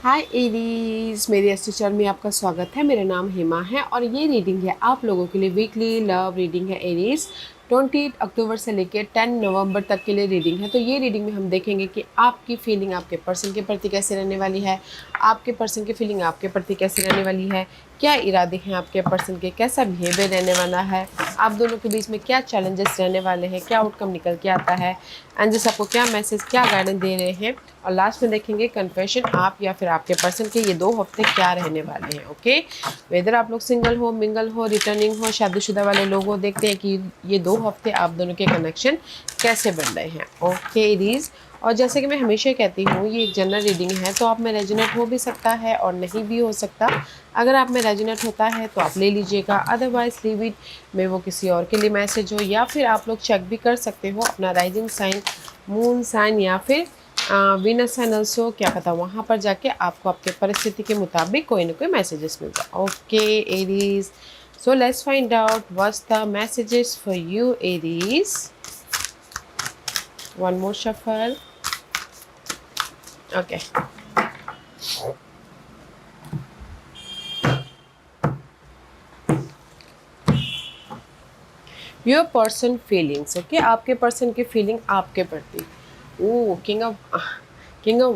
हाय Aries, मेरी astro में आपका स्वागत है। मेरा नाम हेमा है और ये रीडिंग है आप लोगों के लिए वीकली लव रीडिंग है एरीज। 20 अक्टूबर से लेकर 10 नवंबर तक के लिए रीडिंग है। तो ये रीडिंग में हम देखेंगे कि आपकी फीलिंग आपके पर्सन के प्रति कैसे रहने वाली है, आपके पर्सन की फीलिंग आपके प्रति कैसे रहने वाली है, क्या इरादे हैं आपके पर्सन के, कैसा बिहेवियर रहने वाला है, आप दोनों के बीच में क्या चैलेंजेस रहने वाले हैं, क्या आउटकम निकल के आता है, एंजल्स आपको क्या मैसेज क्या गाइडेंस दे रहे हैं। और लास्ट में देखेंगे कन्फेशन आप या फिर आपके पर्सन के ये 2 हफ्ते क्या रहने वाले हैं। ओके, वेदर आप लोग सिंगल हो, मिंगल हो, रिटर्निंग हो, शादीशुदा वाले लोग हो, देखते हैं कि ये 2 हफ्ते आप दोनों के कनेक्शन कैसे बन रहे हैं। ओके इरीज, और जैसे कि मैं हमेशा कहती हूँ ये एक जनरल रीडिंग है, तो आप में रेजोनेट हो भी सकता है और नहीं भी हो सकता। अगर आप में रेजोनेट होता है तो आप ले लीजिएगा, अदरवाइज लीव इट। में वो किसी और के लिए मैसेज हो, या फिर आप लोग चेक भी कर सकते हो अपना राइजिंग साइन, मून साइन या फिर वीनस साइन ऑल्सो, क्या पता वहाँ पर जाके आपको आपके परिस्थिति के मुताबिक कोई ना कोई मैसेजेस मिल जाए। Okay Aries, so let's find out what's the messages for you Aries. One more shuffle. Okay, your person feelings. Okay, आपके पर्सन की फीलिंग आपके प्रति। ओ किंग ऑफ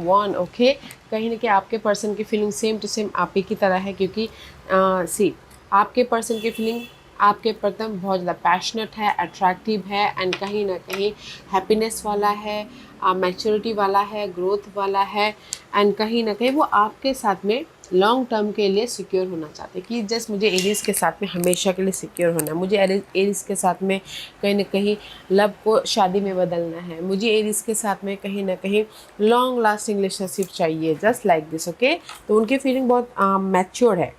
वन। ओके, कहीं ना कहीं आपके पर्सन की फीलिंग सेम टू सेम आप ही की तरह है, क्योंकि सी आपके पर्सन की फीलिंग आपके प्रति बहुत ज़्यादा पैशनेट है, अट्रैक्टिव है, एंड कहीं ना कहीं हैप्पीनेस वाला है, मैच्योरिटी वाला है, ग्रोथ वाला है, एंड कहीं ना कहीं वो आपके साथ में लॉन्ग टर्म के लिए सिक्योर होना चाहते हैं कि जस्ट मुझे एरीज के साथ में हमेशा के लिए सिक्योर होना है, मुझे एरीज के साथ में कहीं ना कहीं लव को शादी में बदलना है, मुझे एरीज के साथ में कहीं ना कहीं लॉन्ग लास्टिंग रिलेशनशिप चाहिए, जस्ट लाइक दिस। ओके, तो उनकी फीलिंग बहुत मैच्योर है।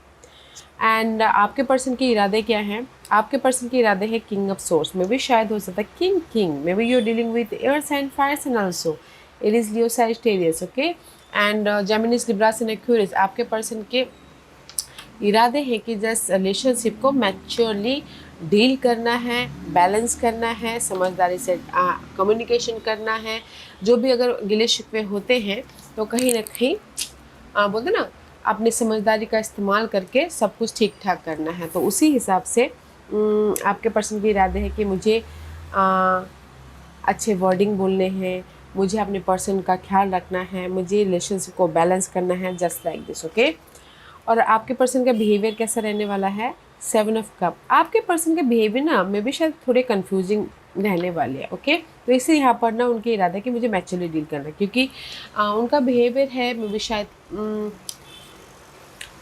एंड आपके पर्सन के इरादे क्या हैं? आपके पर्सन के इरादे हैं किंग ऑफ सोर्स में भी शायद हो सकता है king may be you are dealing with air sign, fire sign also, it is Leo Sagittarius. Okay, and Geminis, Libras and Aquarius. आपके पर्सन के इरादे हैं कि जस्ट रिलेशनशिप को मैच्योरली डील करना है, बैलेंस करना है, समझदारी से कम्युनिकेशन करना है। जो भी अगर गिले शिकवे होते हैं तो कहीं ना कहीं बोलते ना, अपनी समझदारी का इस्तेमाल करके सब कुछ ठीक ठाक करना है। तो उसी हिसाब से आपके पर्सन के इरादे है कि मुझे अच्छे वर्डिंग बोलने हैं, मुझे अपने पर्सन का ख्याल रखना है, मुझे रिलेशनशिप को बैलेंस करना है, जस्ट लाइक दिस। ओके, और आपके पर्सन का बिहेवियर कैसा रहने वाला है? 7 ऑफ कप। आपके पर्सन के बिहेवियर ना मे भी शायद थोड़े कंफ्यूजिंग रहने वाले हैं। ओके, तो इससे यहाँ पर ना उनके इरादा है कि मुझे मैच्योरली डील करना है, क्योंकि उनका बिहेवियर है मे भी शायद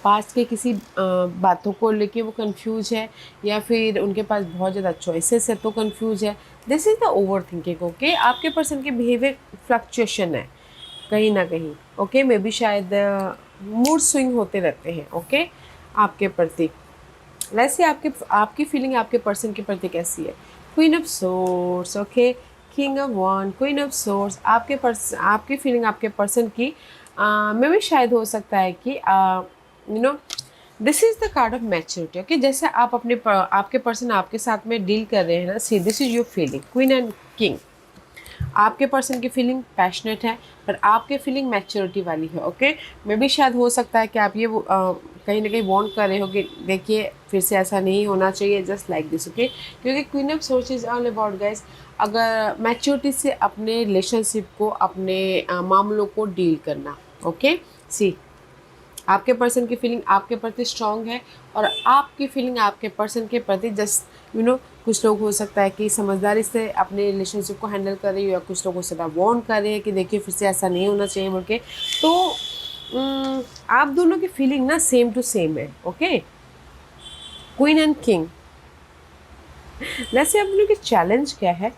पास्ट के किसी बातों को लेके वो कंफ्यूज है, या फिर उनके पास बहुत ज़्यादा चॉइसेस है तो कंफ्यूज है। This is the over thinking. Okay, आपके पर्सन के बिहेवियर फ्लक्चुएशन है कहीं ना कहीं। ओके, मे बी शायद मूड स्विंग होते रहते हैं। ओके, आपके प्रति वैसे आपकी फीलिंग आपके पर्सन के प्रति कैसी है? Queen of source. Okay, king of one, queen of source. आपकी फीलिंग आपके पर्सन की में भी शायद हो सकता है कि this is the card of maturity. Okay, जैसे आप आपके पर्सन आपके साथ में डील कर रहे हैं ना, see this is your feeling queen and king. आपके पर्सन की फीलिंग पैशनेट है, पर आपके फीलिंग मैच्योरिटी वाली है। ओके, मे भी शायद हो सकता है कि आप ये कहीं ना कहीं वांट कर रहे हो कि देखिए फिर से ऐसा नहीं होना चाहिए, जस्ट लाइक दिस। ओके, क्योंकि queen of swords is all about guys, अगर मैच्योरिटी से अपने रिलेशनशिप को, अपने मामलों को डील करना। ओके, सी आपके पर्सन की फीलिंग आपके प्रति स्ट्रांग है, और आपकी फीलिंग आपके पर्सन के प्रति जस्ट कुछ लोग हो सकता है कि समझदारी से अपने रिलेशनशिप को हैंडल कर रही हो, या कुछ लोग उससे वार्न कर रहे हैं कि देखिए फिर से ऐसा नहीं होना चाहिए बोल के। तो आप दोनों की फीलिंग ना सेम टू सेम है। Okay, queen and king. वैसे आप दोनों की चैलेंज क्या है?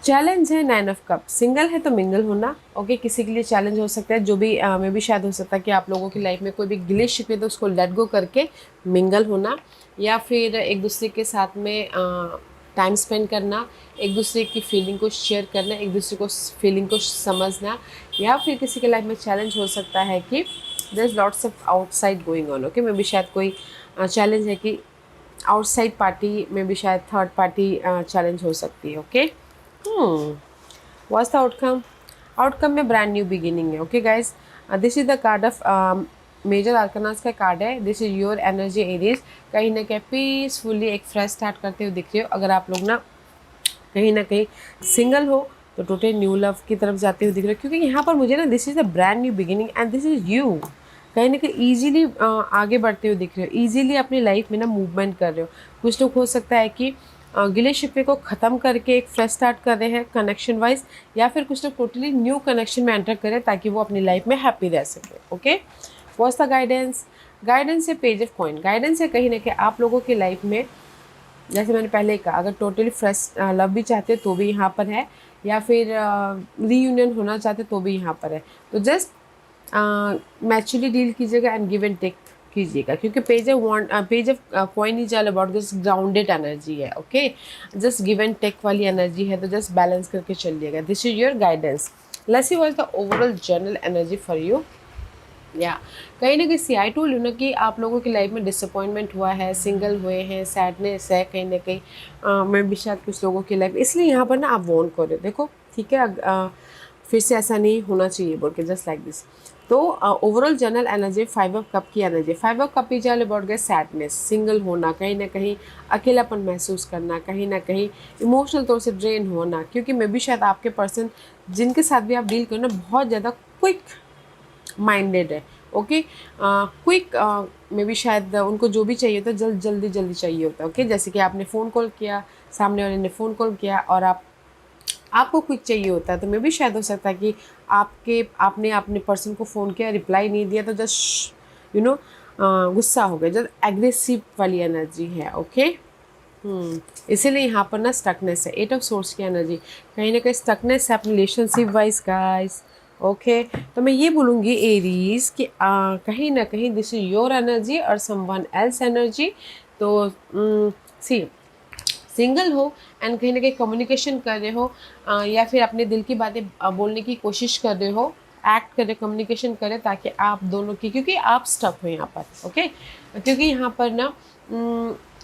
चैलेंज है 9 ऑफ कप। सिंगल है तो मिंगल होना। ओके, किसी के लिए चैलेंज हो सकता है, जो भी में भी शायद हो सकता है कि आप लोगों की लाइफ में कोई भी गिले शिकवे तो उसको लेट गो करके मिंगल होना, या फिर एक दूसरे के साथ में टाइम स्पेंड करना, एक दूसरे की फीलिंग को शेयर करना, एक दूसरे को फीलिंग को समझना। या फिर किसी के लाइफ में चैलेंज हो सकता है कि there is lots of outside going on. Okay, में भी शायद कोई चैलेंज है कि आउटसाइड पार्टी में भी शायद थर्ड पार्टी चैलेंज हो सकती है। Okay, what's the outcome? Outcome में ब्रांड न्यू बिगिनिंग है। Okay guys, this is the card of major arcanas का कार्ड है। This is your energy Aries. कहीं ना कहीं पीसफुली एक फ्रेश स्टार्ट करते हुए दिख रहे हो। अगर आप लोग ना कहीं सिंगल हो तो टोटल न्यू लव की तरफ जाते हुए दिख रहे हो, क्योंकि यहाँ पर मुझे ना this is the brand new beginning and this is you. कहीं ना कहीं ईजिली आगे बढ़ते हुए दिख रहे हो, ईजिली अपनी लाइफ में ना मूवमेंट कर रहे हो। कुछ लोग हो सकता है कि गिले शिकवे को ख़त्म करके एक फ्रेश स्टार्ट कर रहे हैं कनेक्शन वाइज, या फिर कुछ लोग टोटली न्यू कनेक्शन में एंटर करें ताकि वो अपनी लाइफ में हैप्पी रह सके। Okay, what's the guidance? Guidance है पेज ऑफ कॉइन। गाइडेंस है कहीं ना कहीं आप लोगों की लाइफ में, जैसे मैंने पहले कहा, अगर टोटली फ्रेश लव भी चाहते तो भी यहाँ पर है, या फिर रीयूनियन होना चाहते तो भी यहाँ पर है। तो जस्ट मैच्योरली डील कीजिएगा एंड गिव एंड टेक कीजिएगा, क्योंकि page of coin is all about just grounded energy है। Okay, just give and take वाली एनर्जी है, तो जस्ट बैलेंस करके चलिएगा। This is your guidance. Let's see what is the overall general energy for you. या कहीं ना कहीं आई टोल्ड यू ना कि आप लोगों की लाइफ में डिसअपॉइंटमेंट हुआ है, सिंगल हुए हैं, सैडनेस है कहीं ना कहीं, मैं भी शायद कुछ लोगों की लाइफ, इसलिए यहाँ पर ना आप वॉर्न करो। देखो ठीक है, फिर से ऐसा नहीं होना चाहिए बोल के, जस्ट लाइक दिस। तो overall general energy 5 of cup की energy. 5 of cup is all about गए सैडनेस, सिंगल होना, कहीं ना कहीं अकेलापन महसूस करना, कहीं ना कहीं इमोशनल तौर से ड्रेन होना, क्योंकि मैं भी शायद आपके पर्सन जिनके साथ भी आप डील करो ना बहुत ज़्यादा क्विक माइंडेड है। ओके, क्विक में भी शायद उनको जो भी चाहिए होता है जल्दी चाहिए होता है। ओके, जैसे कि आपने फ़ोन कॉल किया, सामने वाले ने फ़ोन कॉल किया और आपको क्विक चाहिए होता है, तो मे भी शायद हो सकता है कि आपने अपने पर्सन को फ़ोन किया, रिप्लाई नहीं दिया, तो जस्ट गुस्सा हो गया, जस्ट एग्रेसिव वाली एनर्जी है। ओके, इसीलिए यहाँ पर ना स्टकनेस है। 8 ऑफ सोर्स की एनर्जी, कहीं ना कहीं स्टकनेस है अपनी रिलेशनशिप वाइज गाइस। ओके, तो मैं ये बोलूँगी एरीज कि कहीं ना कहीं दिस इज योर एनर्जी और समवन एल्स एनर्जी। तो सी सिंगल हो एंड कहीं ना कहीं कम्युनिकेशन कर रहे हो, या फिर अपने दिल की बातें बोलने की कोशिश कर रहे हो, एक्ट करें, कम्युनिकेशन करें, ताकि आप दोनों की, क्योंकि आप स्टक हो यहाँ पर। ओके, क्योंकि यहाँ पर ना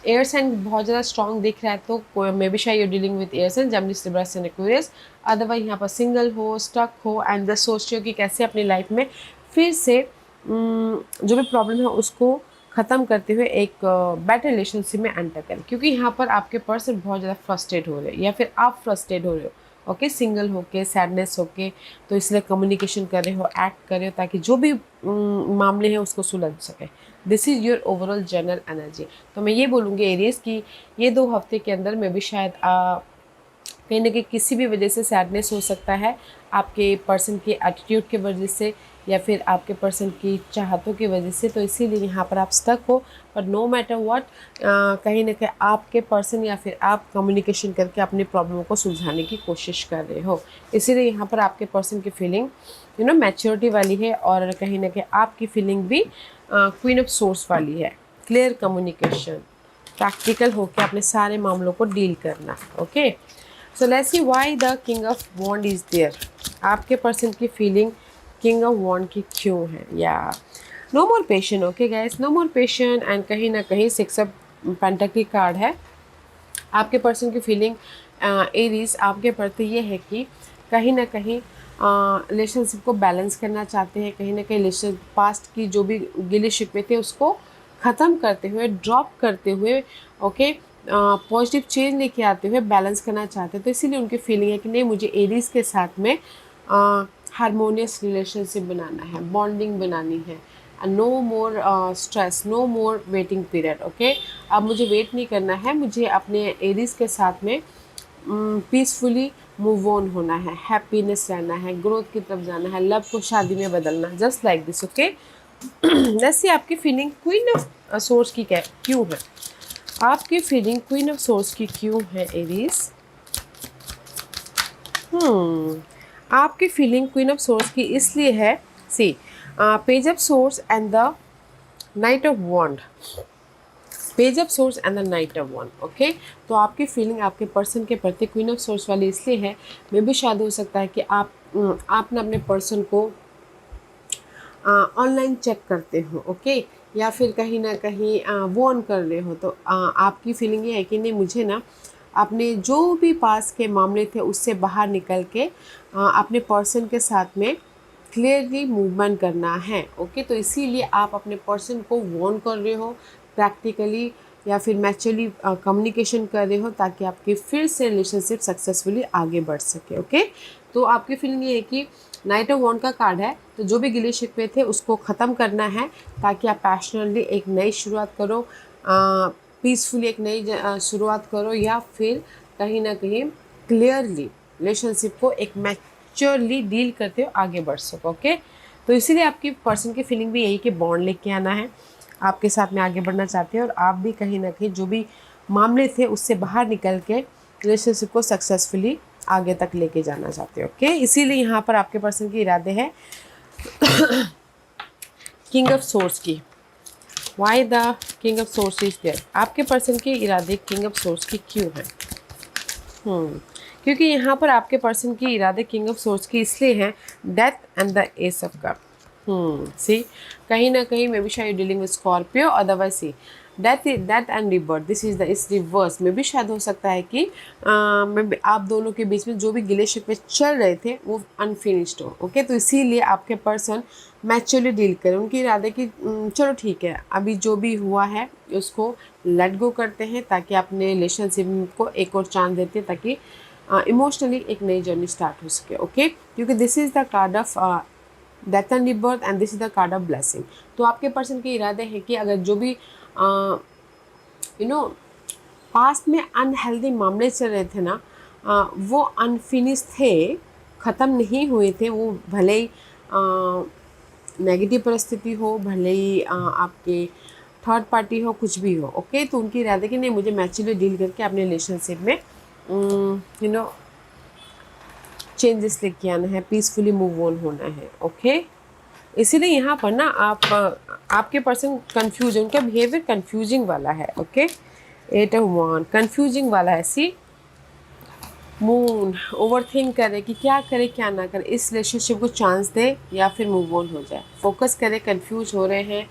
एयर साइन बहुत ज़्यादा स्ट्रॉन्ग दिख रहा है, तो मे बी शायद you dealing with air sign, Gemini, Libra and Aquarius. Otherwise यहाँ पर सिंगल हो, स्टक हो एंड जस्ट सोच रहे हो कि कैसे अपनी लाइफ में फिर से जो भी प्रॉब्लम है उसको ख़त्म करते हुए एक बेटर रिलेशनशिप में एंटर करें, क्योंकि यहाँ पर आपके पर्सन बहुत ज़्यादा फ्रस्ट्रेट हो रहे हैं या फिर आप फ्रस्ट्रेट हो रहे हो। ओके, सिंगल होके, सैडनेस होके, तो इसलिए कम्युनिकेशन कर रहे हो, एक्ट कर रहे हो, ताकि जो भी मामले हैं उसको सुलझ सके। This is your overall general energy. तो मैं ये बोलूँगी एरियस कि ये 2 हफ्ते के अंदर में भी शायद कहीं ना कहीं किसी भी वजह से सैडनेस हो सकता है, आपके पर्सन के एटीट्यूड की वजह से या फिर आपके पर्सन की चाहतों की वजह से, तो इसीलिए यहाँ पर आप स्टक हो। पर नो मैटर व्हाट, कहीं ना कहीं आपके पर्सन या फिर आप कम्युनिकेशन करके अपनी प्रॉब्लमों को सुलझाने की कोशिश कर रहे हो। इसीलिए यहाँ पर आपके पर्सन की फीलिंग मैच्योरिटी वाली है, और कहीं ना कहीं आपकी फीलिंग भी क्वीन ऑफ सोर्स वाली है। क्लियर कम्युनिकेशन, प्रैक्टिकल होकर अपने सारे मामलों को डील करना। Okay, so let's see why the king of wand is there. आपके पर्सन की फीलिंग किंग ऑफ वॉन्ड की क्यों है? या no more patient. Okay guys, no more patient and कहीं ना कहीं 6 ऑफ पेंटाकल कार्ड है। आपके पर्सन की फीलिंग एरीज आपके प्रति ये है कि कहीं ना कहीं रिलेशनशिप को बैलेंस करना चाहते हैं, कहीं ना कहीं रिलेशन पास्ट की जो भी गिले शिकवे थे उसको ख़त्म करते हुए, ड्रॉप करते हुए, ओके, पॉजिटिव चेंज लेके आते हुए बैलेंस करना चाहते हैं। तो इसीलिए उनकी फीलिंग है कि नहीं, मुझे एरीज के साथ में हारमोनियस रिलेशनशिप बनाना है, बॉन्डिंग बनानी है, नो मोर स्ट्रेस, नो मोर वेटिंग पीरियड। ओके, अब मुझे वेट नहीं करना है, मुझे अपने एरीज के साथ में पीसफुली मूव ऑन होना है, हैप्पीनेस रहना है, ग्रोथ की तरफ जाना है, लव को शादी में बदलना, जस्ट लाइक दिस। ओके, जैसे आपकी फीलिंग क्वीन ऑफ सोर्स की क्यों है? आपकी फीलिंग क्वीन ऑफ सोर्स की क्यों है एरीज? आपकी फीलिंग क्वीन ऑफ सोर्स की इसलिए है, see page of swords and the knight of wand, page of swords and the knight of wand. Okay, तो आपकी फीलिंग आपके पर्सन के प्रति क्वीन ऑफ सोर्स वाली इसलिए है, मे भी शायद हो सकता है कि आपने अपने पर्सन को ऑनलाइन चेक करते हो, ओके, या फिर कहीं ना कहीं वॉर्न कर रहे हो, तो आपकी फीलिंग ये है कि नहीं, मुझे ना आपने जो भी पास के मामले थे उससे बाहर निकल के अपने पर्सन के साथ में क्लियरली मूवमेंट करना है। ओके, तो इसीलिए आप अपने पर्सन को वॉर्न कर रहे हो प्रैक्टिकली या फिर मैच्योरली कम्युनिकेशन कर रहे हो, ताकि आपकी फिर से रिलेशनशिप सक्सेसफुली आगे बढ़ सके। ओके, तो आपकी फीलिंग ये है कि नाइट ऑफ वॉन्ड का कार्ड है, तो जो भी गिले शिकवे थे उसको ख़त्म करना है, ताकि आप पैशनेटली एक नई शुरुआत करो, पीसफुली एक नई शुरुआत करो, या फिर कहीं ना कहीं क्लियरली रिलेशनशिप को एक मैच्योरली डील करते हो आगे बढ़ सको। ओके, तो इसीलिए आपकी पर्सन की फीलिंग भी यही कि बॉन्ड लेके आना है, आपके साथ में आगे बढ़ना चाहते हैं, और आप भी कहीं ना कहीं जो भी मामले थे उससे बाहर निकल के रिलेशनशिप को सक्सेसफुली आगे तक लेके जाना चाहते हो। ओके, इसीलिए यहाँ पर आपके पर्सन के इरादे हैं किंग ऑफ सोर्स की। Why the king of swords is there? आपके पर्सन के इरादे किंग ऑफ सोर्स की क्यों हैं? क्योंकि यहाँ पर आपके पर्सन की इरादे किंग ऑफ सोर्स की इसलिए हैं, death and the ace of cup. See, कहीं ना कहीं मे बी शायद dealing with Scorpio, otherwise see death and rebirth, this is the इस रिवर्स में भी शायद हो सकता है कि आप दोनों के बीच में जो भी गिले शिकवे चल रहे थे वो अनफिनिश्ड हो। ओके, तो इसीलिए आपके पर्सन मैच्योरली डील करें, उनके इरादे की चलो ठीक है, अभी जो भी हुआ है उसको लेट गो करते हैं, ताकि अपने रिलेशनशिप को एक और चांस देते हैं, ताकि इमोशनली एक नई जर्नी स्टार्ट हो सके। ओके, क्योंकि this is the card of death and rebirth and this is the card of blessing. तो आपके पर्सन के इरादे हैं कि अगर जो भी पास्ट में अनहेल्दी मामले चल रहे थे ना, वो अनफिनिश थे, ख़त्म नहीं हुए थे, वो भले ही नेगेटिव परिस्थिति हो, भले ही आपके थर्ड पार्टी हो, कुछ भी हो। ओके, तो उनकी इरादे कि नहीं, मुझे मैच्योरली डील करके अपने रिलेशनशिप में चेंजेस लेके आना है, पीसफुली मूव ऑन होना है। ओके, इसीलिए यहाँ पर ना आपके पर्सन कंफ्यूज है, उनका बिहेवियर कंफ्यूजिंग वाला है। ओके, 8 ऑफ वांड कंफ्यूजिंग वाला है। सी, मून ओवर थिंक करे कि क्या करे क्या ना करे, इस रिलेशनशिप को चांस दे या फिर मूव ऑन हो जाए, फोकस करे, कंफ्यूज हो रहे हैं।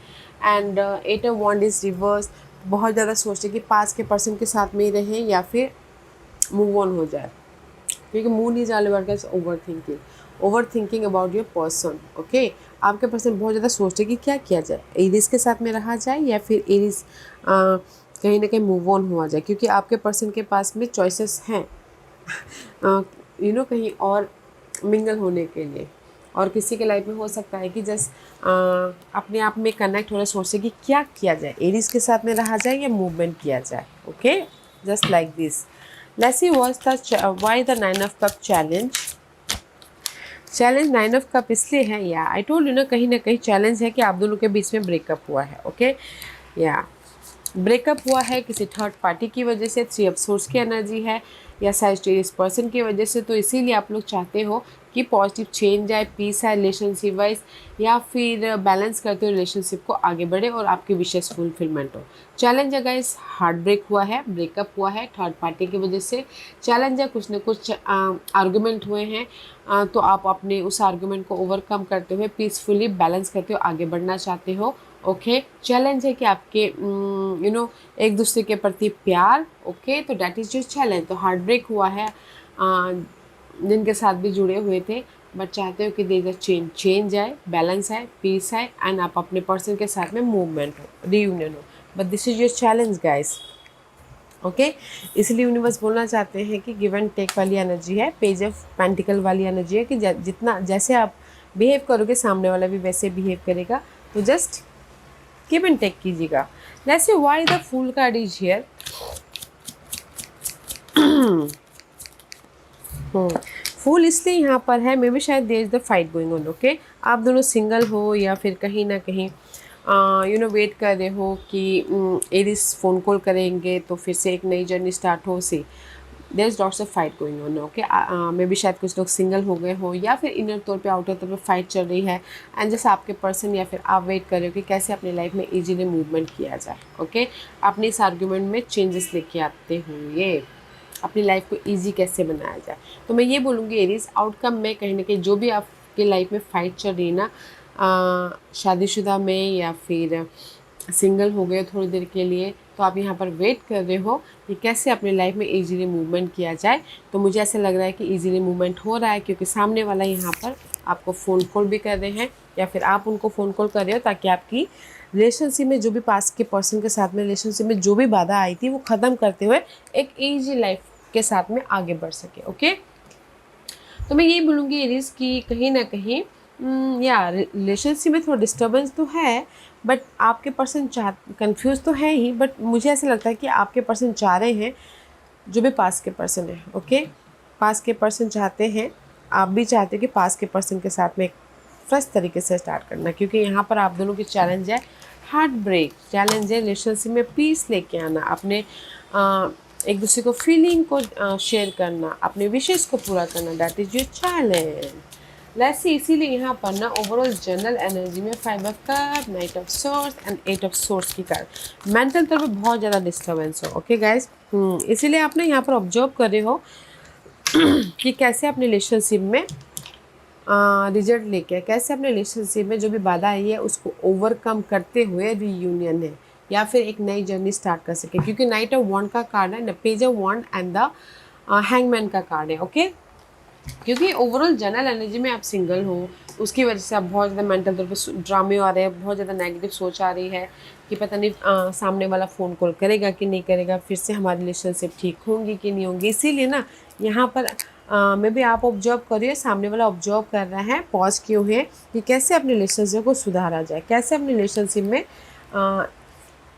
एंड 8 ऑफ वांड इज रिवर्स, बहुत ज़्यादा सोचते कि पास के पर्सन के साथ में ही रहें या फिर मूव ऑन हो जाए, क्योंकि moon is all about over thinking about your person. Okay, आपके पर्सन बहुत ज़्यादा सोचते कि क्या किया जाए, एरिस के साथ में रहा जाए या फिर एरिस कहीं ना कहीं मूव ऑन हुआ जाए, क्योंकि आपके पर्सन के पास में चॉइसेस हैं कहीं और मिंगल होने के लिए। और किसी के लाइफ में हो सकता है कि जस्ट अपने आप में कनेक्ट हो रहे, सोचते कि क्या किया जाए, एरिस के साथ में रहा जाए या मूवमेंट किया जाए। Okay, just like this. Let's see why the 9 of cup challenge 9 of cup इसलिए है, या आई टोल्ड यू ना कहीं चैलेंज है कि आप दोनों के बीच में ब्रेकअप हुआ है। ओके, या ब्रेकअप हुआ है किसी थर्ड पार्टी की वजह से, 3 ऑफ सोर्स की एनर्जी है, या साजिटेरियस पर्सन की वजह से। तो इसीलिए आप लोग चाहते हो कि पॉजिटिव चेंज आए, पीस आए रिलेशनशिप वाइज, या फिर बैलेंस करते हुए रिलेशनशिप को आगे बढ़े और आपकी विशेष फुलफिलमेंट हो। चैलेंज है गाइस, हार्ट ब्रेक हुआ है, ब्रेकअप हुआ है थर्ड पार्टी की वजह से। चैलेंज है, कुछ न कुछ आर्गूमेंट हुए हैं, तो आप अपने उस आर्गूमेंट को ओवरकम करते हुए पीसफुली बैलेंस करते हुए आगे बढ़ना चाहते हो। ओके, चैलेंज है कि आपके एक दूसरे के प्रति प्यार। ओके, तो डैट इज योर चैलेंज। तो हार्ट ब्रेक हुआ है जिनके साथ भी जुड़े हुए थे, बट चाहते हो कि देयर इज चेंज आए, बैलेंस आए, पीस आए, एंड आप अपने पर्सन के साथ में मूवमेंट हो, रीयूनियन हो, but this is your challenge guys. Okay, इसलिए यूनिवर्स बोलना चाहते हैं कि गिव एंड टेक वाली एनर्जी है, पेज ऑफ पेंटिकल वाली एनर्जी है, कि जितना जैसे आप बिहेव करोगे सामने वाला भी वैसे बिहेव करेगा, तो जस्ट गिव एंड टेक कीजिएगा। Let's see why the fool card is here. Fool इसलिए यहाँ पर है, मे बी शायद there is the fight going on. Okay, आप दोनों सिंगल हो या फिर कहीं ना कहीं वेट कर रहे हो कि एरिस फ़ोन कॉल करेंगे तो फिर से एक नई जर्नी स्टार्ट हो। See, there is lots of fight going on. Okay, may be शायद कुछ लोग सिंगल हो गए हो, या फिर इनर तौर पे आउटर तौर पे फाइट चल रही है, एंड जैसे आपके पर्सन या फिर आप वेट कर रहे हो कि कैसे अपनी लाइफ में इजीली मूवमेंट किया जाए। ओके, अपने इस आर्ग्यूमेंट में चेंजेस लेके आते हुए अपनी लाइफ को ईजी कैसे बनाया जाए। तो मैं ये बोलूँगी एरीज, आउटकम में कहीं ना कहीं जो भी आपके लाइफ में फ़ाइट चल रही है ना, शादीशुदा में या फिर सिंगल हो गए थोड़ी देर के लिए, तो आप यहाँ पर वेट कर रहे हो कि कैसे अपने लाइफ में इजीली मूवमेंट किया जाए। तो मुझे ऐसा लग रहा है कि इजीली मूवमेंट हो रहा है, क्योंकि सामने वाला यहाँ पर आपको फ़ोन कॉल भी कर रहे हैं या फिर आप उनको फ़ोन कॉल कर रहे हो, ताकि आपकी रिलेशनशिप में जो भी पास के पर्सन के साथ में रिलेशनशिप में जो भी बाधा आई थी वो ख़त्म करते हुए एक ईजी लाइफ के साथ में आगे बढ़ सके। ओके, तो मैं यही बोलूँगी एरीज कि कहीं ना कहीं या रिलेशनशिप में थोड़ा डिस्टर्बेंस तो है, बट आपके पर्सन कंफ्यूज तो है ही, बट मुझे ऐसा लगता है कि आपके पर्सन चाह रहे हैं, जो भी पास के पर्सन है, ओके, पास के पर्सन चाहते हैं, आप भी चाहते हो कि पास के पर्सन के साथ में एक फ्रेश तरीके से स्टार्ट करना, क्योंकि यहाँ पर आप दोनों की चैलेंज है हार्ट ब्रेक, चैलेंज है रिलेशनशिप में पीस लेके आना, अपने एक दूसरे को फीलिंग को शेयर करना, अपने विशेष को पूरा करना, that is your challenge. Let's see, इसीलिए यहाँ पर ना ओवरऑल जनरल एनर्जी में 5 of cup, night of swords and 8 of swords की कार्ड मेंटल तौर पे बहुत ज़्यादा डिस्टर्बेंस हो। ओके गाइज, इसीलिए आप ना यहाँ पर ऑब्जर्व कर रहे हो कि कैसे अपने रिलेशनशिप में रिजल्ट लेके, कैसे अपने रिलेशनशिप में जो भी बाधा आई है उसको ओवरकम करते हुए रीयूनियन है या फिर एक नई जर्नी स्टार्ट कर सके, क्योंकि नाइट ऑफ वॉन्ड का कार्ड है, page of wand and the hangman का कार्ड है। ओके, क्योंकि ओवरऑल जनरल एनर्जी में आप सिंगल हो, उसकी वजह से आप बहुत ज़्यादा मेंटल तौर पे ड्रामे आ रहे हैं, बहुत ज़्यादा नेगेटिव सोच आ रही है कि पता नहीं सामने वाला फ़ोन कॉल करेगा कि नहीं करेगा, फिर से हमारी रिलेशनशिप ठीक होंगी कि नहीं होंगी। इसीलिए ना यहाँ पर मैं भी आप ऑब्जर्व करिए, सामने वाला ऑब्जर्व कर रहा है, पॉज किए हुए कि कैसे अपने रिलेशनशिप को सुधारा जाए, कैसे अपने रिलेशनशिप में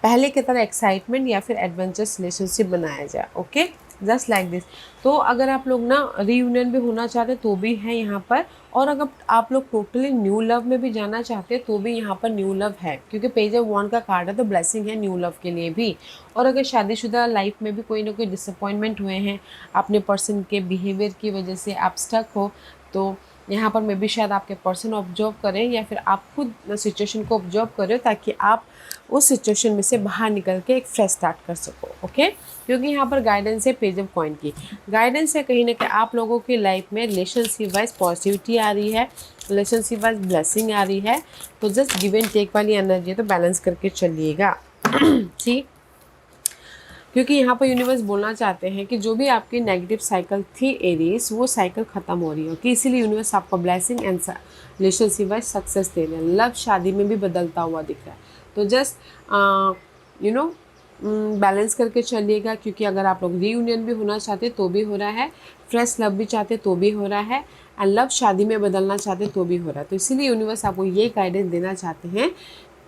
पहले की तरह एक्साइटमेंट या फिर एडवेंचरस रिलेशनशिप बनाया जाए। Okay, just like this. तो अगर आप लोग ना रीयूनियन भी होना चाहते तो भी है यहाँ पर, और अगर आप लोग टोटली न्यू लव में भी जाना चाहते तो भी यहाँ पर न्यू लव है, क्योंकि पेज ऑफ वॉन्ड का कार्ड है, तो ब्लेसिंग है न्यू लव के लिए भी। और अगर शादीशुदा लाइफ में भी कोई ना कोई डिसअपॉइंटमेंट हुए हैं अपने पर्सन के बिहेवियर की वजह से, आप स्टक हो, तो यहाँ पर मैं भी शायद आपके पर्सन ऑब्जर्व करें या फिर आप खुद सिचुएशन को ऑब्जर्व करें, ताकि आप उस सिचुएशन में से बाहर निकल के एक फ्रेश स्टार्ट कर सको। ओके, क्योंकि यहाँ पर गाइडेंस है पेज ऑफ कॉइन की, गाइडेंस है कहीं ना कहीं आप लोगों की लाइफ में रिलेशनशिप वाइज पॉजिटिविटी आ रही है, रिलेशनशिप वाइज ब्लेसिंग आ रही है, तो जस्ट गिव एंड टेक वाली एनर्जी है, तो बैलेंस करके चलिएगा। ठीक, क्योंकि यहाँ पर यूनिवर्स बोलना चाहते हैं कि जो भी आपकी नेगेटिव साइकिल थी एरीज, वो साइकिल ख़त्म हो रही है। कि इसीलिए यूनिवर्स आपको blessing and relationship wise success दे रहे हैं, लव शादी में भी बदलता हुआ दिख रहा है। तो जस्ट यू नो बैलेंस करके चलिएगा, क्योंकि अगर आप लोग रीयूनियन भी होना चाहते तो भी हो रहा है, फ्रेश लव भी चाहते तो भी हो रहा है, एंड लव शादी में बदलना चाहते तो भी हो रहा है। तो इसीलिए यूनिवर्स आपको ये गाइडेंस देना चाहते हैं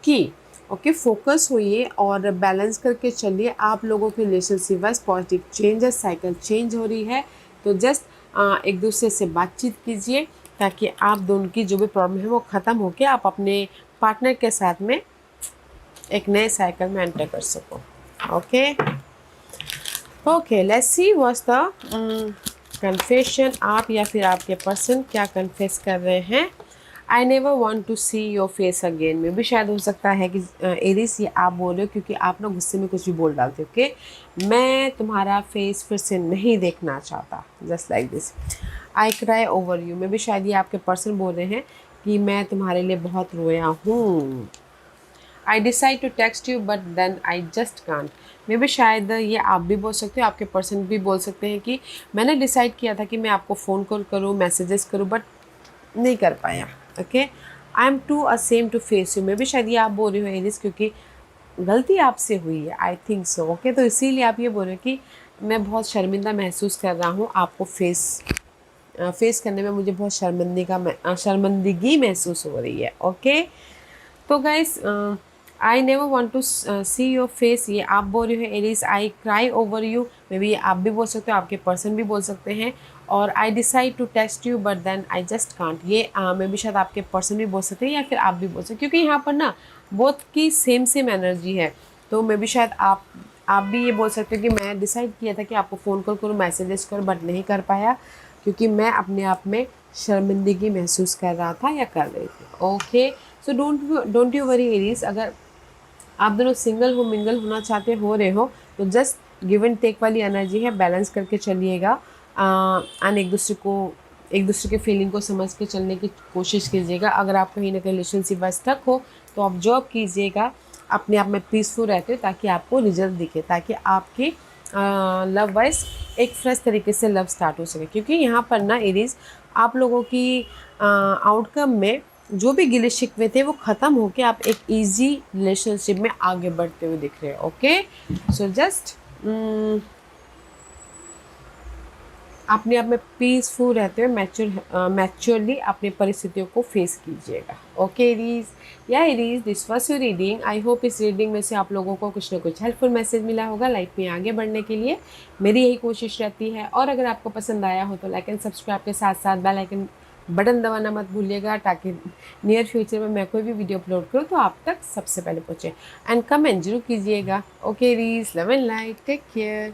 कि ओके, फोकस होइए और बैलेंस करके चलिए। आप लोगों के relationship wise positive changes, cycle change हो रही है, तो जस्ट एक दूसरे से बातचीत कीजिए, ताकि आप दोनों की जो भी प्रॉब्लम है वो ख़त्म होकर आप अपने पार्टनर के साथ में एक नए साइकिल में एंटर कर सको। Okay okay, let's see what's the confession, आप या फिर आपके पर्सन क्या कन्फेस कर रहे हैं। I never want to see your face again में भी शायद हो सकता है कि एरिस ये आप बोल रहे हो, क्योंकि आप ना गुस्से में कुछ भी बोल डालते हो। ओके, मैं तुम्हारा फेस फिर से नहीं देखना चाहता, just like this. I cry over you में भी शायद ये आपके पर्सन बोल रहे हैं कि मैं तुम्हारे लिए बहुत रोया हूँ। I decide to text you but then I just can't में भी शायद ये आप भी बोल सकते हो, आपके पर्सन भी बोल सकते हैं कि मैंने डिसाइड किया था कि मैं आपको फ़ोन कॉल करूँ, मैसेजेस करूँ, बट नहीं कर पाया। Okay, I am too ashamed to face you में भी शायद ये आप बोल रहे हो एरिस, क्योंकि गलती आपसे हुई है, आई थिंक सो। ओके, तो इसीलिए आप ये बोल रहे हो कि मैं बहुत शर्मिंदा महसूस कर रहा हूँ, आपको फेस करने में मुझे बहुत शर्मिंदगी महसूस हो रही है। ओके, तो guys I never want to see your face ये आप बोल रहे हो Aries. I cry over you may be ये आप भी बोल सकते हो, आपके पर्सन भी बोल सकते हैं। और I decide to text you but then I just can't ये मे बी शायद आपके पर्सन भी बोल सकते हैं या फिर आप भी बोल सकते, क्योंकि यहाँ पर ना बोथ की सेम एनर्जी है। तो मे बी शायद आप भी ये बोल सकते हो कि मैं डिसाइड किया था कि आपको फ़ोन कॉल करूँ, मैसेजेस करूँ, बट नहीं कर पाया, क्योंकि मैं अपने आप में शर्मिंदगी महसूस कर रहा था या कर रही थी। Okay, so don't you worry Aries, अगर आप दोनों सिंगल हो, मिंगल होना चाहते हो रहे हो, तो जस्ट गिव एंड टेक वाली एनर्जी है, बैलेंस करके चलिएगा। एंड एक दूसरे के फीलिंग को समझ के चलने की कोशिश कीजिएगा। अगर आप कहीं ना कहीं रिलेशनशिप में स्टक हो तो आप जॉब कीजिएगा, अपने आप में पीसफुल रहते हो ताकि आपको रिजल्ट दिखे, ताकि आपके लव वाइज एक फ्रेश तरीके से लव स्टार्ट हो सके। क्योंकि यहाँ पर ना एरीज आप लोगों की आउटकम में जो भी गिले शिकवे थे वो ख़त्म होके आप एक इजी रिलेशनशिप में आगे बढ़ते हुए दिख रहे हो। ओके, सो जस्ट अपने आप में पीसफुल रहते हुए मैच्योरली अपनी परिस्थितियों को फेस कीजिएगा। ओके एरीज, या Aries, this was your reading. I hope इस रीडिंग में से आप लोगों को कुछ ना कुछ हेल्पफुल मैसेज मिला होगा लाइफ में आगे बढ़ने के लिए। मेरी यही कोशिश रहती है। और अगर आपको पसंद आया हो तो लाइक एंड सब्सक्राइब के साथ साथ बेल आइकन बटन दबाना मत भूलिएगा, ताकि नियर फ्यूचर में मैं कोई भी वीडियो अपलोड करूँ तो आप तक सबसे पहले पहुँचे। एंड कमेंट जरूर कीजिएगा। Okay Aries, love and light, take care.